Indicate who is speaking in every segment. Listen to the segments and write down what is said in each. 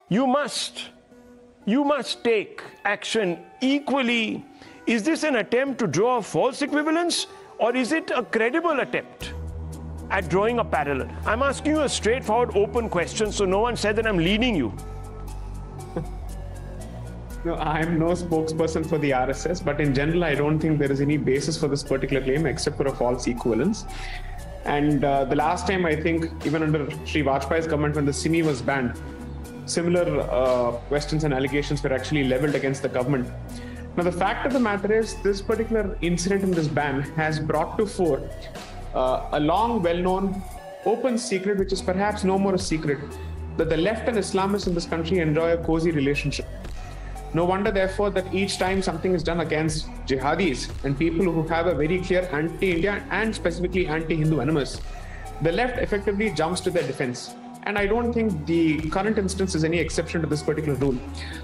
Speaker 1: You must take action equally. Is this an attempt to draw a false equivalence, or is it a credible attempt at drawing a parallel? I'm asking you a straightforward, open question, so no one said that I'm leading you.
Speaker 2: No, I'm no spokesperson for the RSS, but in general, I don't think there is any basis for this particular claim except for a false equivalence. And the last time, I think, even under Sri Vajpayee's government, when the simi was banned, similar questions and allegations were actually leveled against the government. Now, the fact of the matter is, this particular incident in this ban has brought to fore a long, well-known, open secret, which is perhaps no more a secret, that the left and Islamists in this country enjoy a cozy relationship. No wonder, therefore, that each time something is done against jihadis and people who have a very clear anti-India and specifically anti-Hindu animus, the left effectively jumps to their defense. And I don't think the current instance is any exception to this particular rule.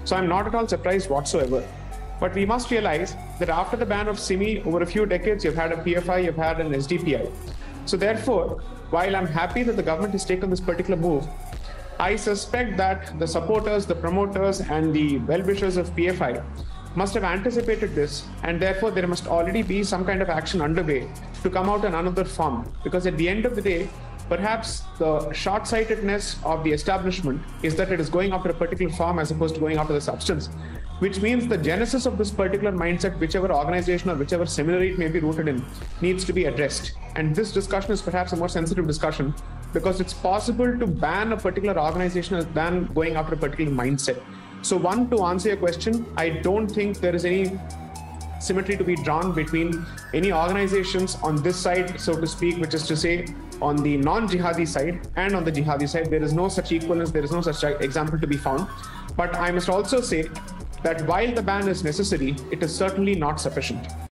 Speaker 2: So I'm not at all surprised whatsoever. But we must realize that after the ban of simi, over a few decades, you've had a PFI, you've had an SDPI. So therefore, while I'm happy that the government has taken this particular move, I suspect that the supporters, the promoters, and the well-wishers of PFI must have anticipated this, and therefore there must already be some kind of action underway to come out in another form. Because at the end of the day, perhaps the short-sightedness of the establishment is that it is going after a particular form as opposed to going after the substance, which means the genesis of this particular mindset, whichever organization or whichever seminary it may be rooted in, needs to be addressed. And this discussion is perhaps a more sensitive discussion because it's possible to ban a particular organization than going after a particular mindset. So one, to answer your question, I don't think there is any symmetry to be drawn between any organizations on this side, so to speak, which is to say on the non-jihadi side and on the jihadi side. There is no such equivalence, there is no such example to be found. But I must also say that while the ban is necessary, it is certainly not sufficient.